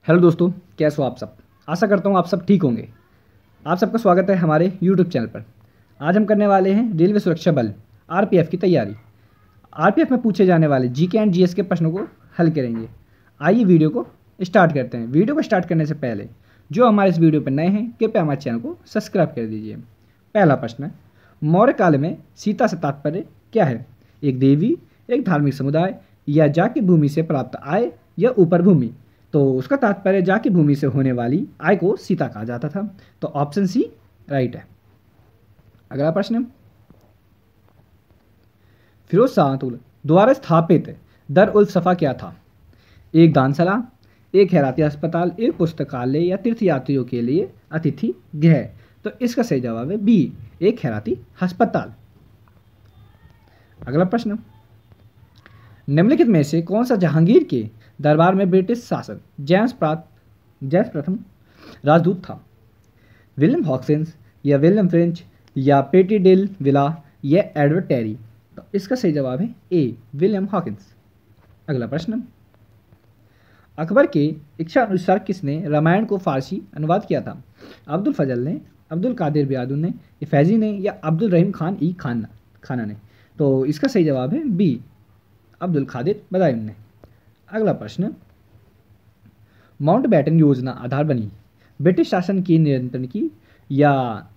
Hello दोस्तों, कैसे हो आप सब। आशा करता हूँ आप सब ठीक होंगे। आप सबका स्वागत है हमारे यूट्यूब चैनल पर। आज हम करने वाले हैं रेलवे सुरक्षा बल आरपीएफ की तैयारी। आरपीएफ में पूछे जाने वाले जीके एंड जीएस के प्रश्नों को हल करेंगे। आइए वीडियो को स्टार्ट करते हैं। वीडियो को स्टार्ट करने से पहले जो हमारे इस वीडियो पर नए हैं कृपया हमारे चैनल को सब्सक्राइब कर दीजिए। पहला प्रश्न, मौर्य काल में सीता से तात्पर्य क्या है? एक देवी, एक धार्मिक समुदाय, या जाके भूमि से प्राप्त आय, या ऊपर भूमि। तो उसका तात्पर्य जाके भूमि से होने वाली आय को सीता कहा जाता था। तो ऑप्शन सी राइट है। अगला प्रश्न, फिरोज शाह द्वारा स्थापित दर उल सफा क्या था? एक दानशाला, एक खैराती अस्पताल, एक पुस्तकालय, या तीर्थयात्रियों के लिए अतिथि गृह। तो इसका सही जवाब है बी, एक खैराती अस्पताल। अगला प्रश्न, निम्नलिखित में से कौन सा जहांगीर के दरबार में ब्रिटिश शासक जेम्स प्रथम राजदूत था? विलियम हॉकिंस, या विलियम फ्रेंच, या पेटी डेल विला, या एडवर्ड टेरी। तो इसका सही जवाब है ए, विलियम हॉकिंस। अगला प्रश्न, अकबर के इच्छा अनुसार किसने रामायण को फारसी अनुवाद किया था? अब्दुल फजल ने, अब्दुल कादिर बियादुन ने, फैजी ने, या अब्दुल रहीम खाना ने। तो इसका सही जवाब है बी, अब्दुल कादिर बदायूं ने। अगला प्रश्न, माउंटबेटन योजना आधार बनी ब्रिटिश शासन के नियंत्रण की, या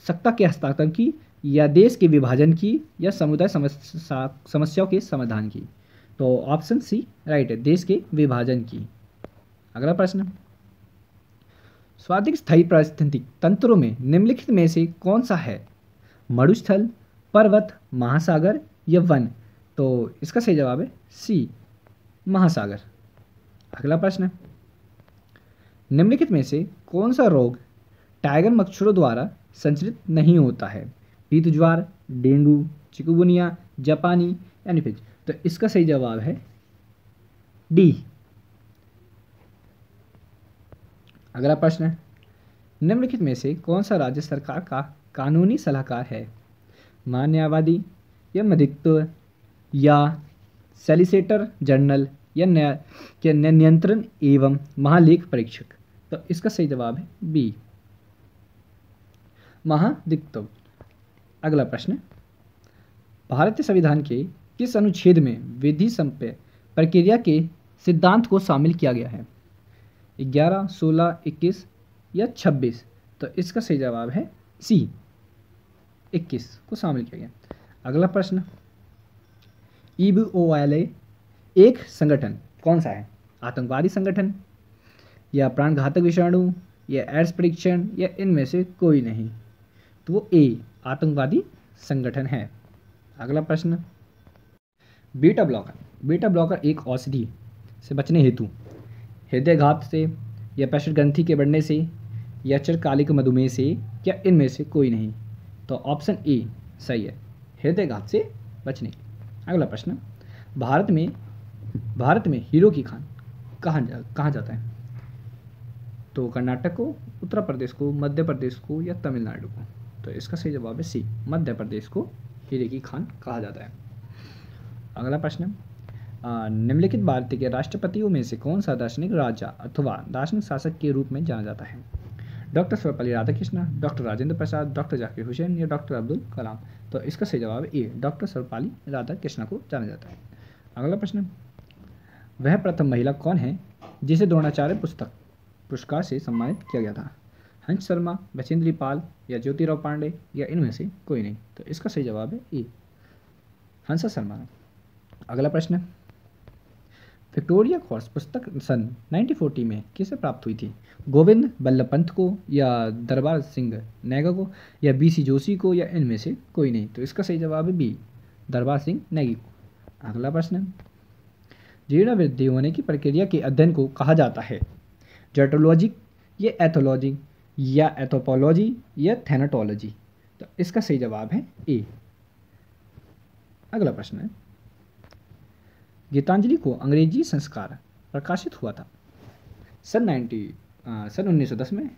सत्ता के हस्तांतरण की, या देश के विभाजन की, या समुदाय समस्याओं के समाधान की। तो ऑप्शन सी राइट है, देश के विभाजन की। अगला प्रश्न, स्वादिक स्थायी पारिस्थितिक तंत्रों में निम्नलिखित में से कौन सा है? मरुस्थल, पर्वत, महासागर, या वन। तो इसका सही जवाब है सी, महासागर। अगला प्रश्न, निम्नलिखित में से कौन सा रोग टाइगर मच्छरों द्वारा संचरित नहीं होता है? पीत ज्वार, डेंगू, चिकुनगुनिया, जापानी, एनीफिज। तो इसका सही जवाब है डी। अगला प्रश्न, निम्नलिखित में से कौन सा राज्य सरकार का कानूनी सलाहकार है? न्यायवादी, या मध्यस्थ, या सॉलिसिटर जनरल, या नियंत्रण एवं महालेख परीक्षक। तो इसका सही जवाब है बी, महाधिवक्ता। अगला प्रश्न, भारतीय संविधान के किस अनुच्छेद में विधि संपन्न प्रक्रिया के सिद्धांत को शामिल किया गया है? 11, 16, 21, या 26। तो इसका सही जवाब है सी, 21 को शामिल किया गया। अगला प्रश्न, EBOLA एक संगठन कौन सा है? आतंकवादी संगठन, या प्राणघातक विषाणु, या एड्स परीक्षण, या इनमें से कोई नहीं। तो वो ए, आतंकवादी संगठन है। अगला प्रश्न, बीटा ब्लॉकर एक औषधि से बचने हेतु हृदयघात से, या पेशिश ग्रंथि के बढ़ने से, या चिरकालिक मधुमेह से, या इनमें से कोई नहीं। तो ऑप्शन ए सही है, हृदयघात से बचने। अगला प्रश्न, भारत में हीरो की खान कहाँ जाता है? तो कर्नाटक को, उत्तर प्रदेश को, मध्य प्रदेश को, या तमिलनाडु को। तो इसका सही जवाब है सी, मध्य प्रदेश को हीरे की खान कहा जाता है। अगला प्रश्न, निम्नलिखित भारतीय के राष्ट्रपतियों में से कौन सा दार्शनिक राजा अथवा दार्शनिक शासक के रूप में जाना जाता है? Doctor Sarvepalli Radhakrishnan, doctor Rajendra Prasad, doctor Zakir Hussain, या डॉक्टर अब्दुल कलाम। तो इसका सही जवाब है ए, डॉक्टर सर्वपल्ली राधाकृष्णन को जाना जाता है। अगला प्रश्न, वह प्रथम महिला कौन है जिसे द्रोणाचार्य पुरस्कार से सम्मानित किया गया था? हंस शर्मा, बचेंद्री पाल, या ज्योतिराव पांडे, या इनमें से कोई नहीं। तो इसका सही जवाब है ए, हंस शर्मा। अगला प्रश्न, विक्टोरिया क्रॉस पुस्तक सन 1940 में किसे प्राप्त हुई थी? गोविंद बल्लभ पंत को, या दरबार सिंह नेगी को, या BC जोशी को, या इनमें से कोई नहीं। तो इसका सही जवाब है बी, दरबार सिंह नेगी को। अगला प्रश्न, जीर्ण वृद्धि होने की प्रक्रिया के अध्ययन को कहा जाता है? जेटोलॉजी, या एथोलॉजी, या एथोपोलॉजी, या थैनाटोलॉजी। तो इसका सही जवाब है ए। अगला प्रश्न है, गीतांजलि को अंग्रेजी संस्कार प्रकाशित हुआ था सन 1910 में,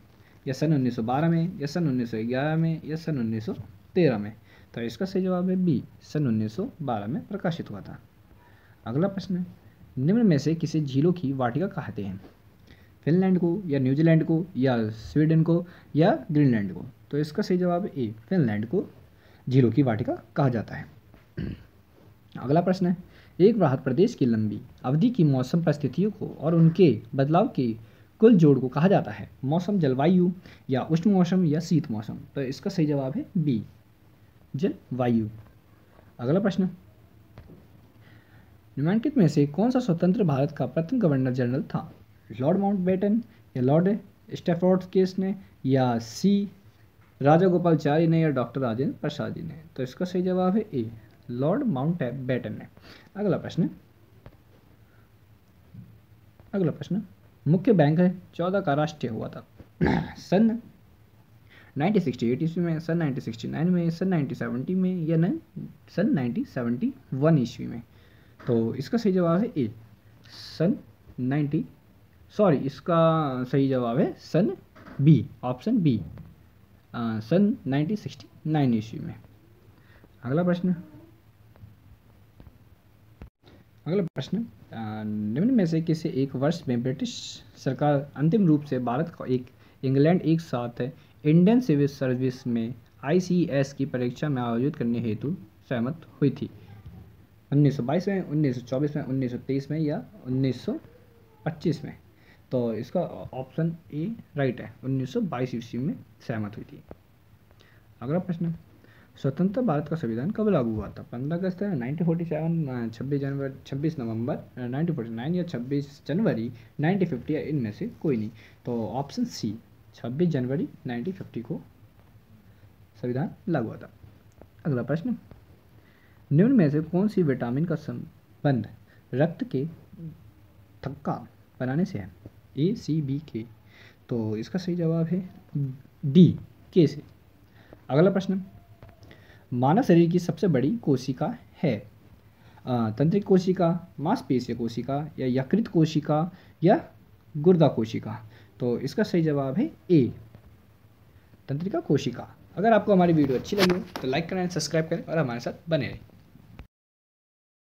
या सन 1912 में, या सन 1911 में, या सन 1913 में। तो इसका सही जवाब है बी, सन 1912 में प्रकाशित हुआ था। अगला प्रश्न, निम्न में से किसे झीलों की वाटिका कहते हैं? फिनलैंड को या न्यूजीलैंड को या स्वीडन को या ग्रीनलैंड को? तो इसका सही जवाब है ए, फिनलैंड को झीलों की वाटिका कहा जाता है। अगला प्रश्न है, एक वृहद प्रदेश की लंबी अवधि की मौसम परिस्थितियों को और उनके बदलाव के कुल जोड़ को कहा जाता है मौसम, जलवायु या उष्ण मौसम या शीत मौसम? तो इसका सही जवाब है बी, जलवायु। अगला प्रश्न, निम्नलिखित में से कौन सा स्वतंत्र भारत का प्रथम गवर्नर जनरल था? लॉर्ड माउंटबेटन या लॉर्ड स्टैफोर्ड ने या सी राजा गोपालचारी ने या डॉक्टर राजेंद्र प्रसाद जी ने? तो इसका सही जवाब है ए, लॉर्ड माउंटबेटन ने। अगला प्रश्न, मुख्य बैंक 14 का राष्ट्रीय हुआ था सन 1968 ईस्वी में, सन 1969 में, सन 1970 में या सन 1971 ईस्वी में? तो इसका सही जवाब है ए, इसका सही जवाब है सन बी, ऑप्शन बी, सन 1969 ईस्वी में। अगला प्रश्न, निम्न में से किसी एक वर्ष में ब्रिटिश सरकार अंतिम रूप से भारत को इंग्लैंड एक साथ इंडियन सिविल सर्विस में ICS की परीक्षा में आयोजित करने हेतु सहमत हुई थी? 1922 में, 1924 में, 1923 में या 1925 में? तो इसका ऑप्शन ए राइट है, 1922 ईस्वी में सहमत हुई थी। अगला प्रश्न, स्वतंत्र भारत का संविधान कब लागू हुआ था? 15 अगस्त 1947, 26 नवंबर 1949 या 26 जनवरी 1950 या इनमें से कोई नहीं? तो ऑप्शन सी, 26 जनवरी 1950 को संविधान लागू हुआ था। अगला प्रश्न, निम्न में से कौन सी विटामिन का संबंध रक्त के थक्का बनाने से है? ए, सी, बी, के? तो इसका सही जवाब है डी, के से। अगला प्रश्न, मानव शरीर की सबसे बड़ी कोशिका है तंत्रिक कोशिका, मांसपेशीय कोशिका या यकृत कोशिका या गुर्दा कोशिका? तो इसका सही जवाब है ए, तंत्रिका कोशिका। अगर आपको हमारी वीडियो अच्छी लगी हो तो लाइक करें, सब्सक्राइब करें और हमारे साथ बने रहें।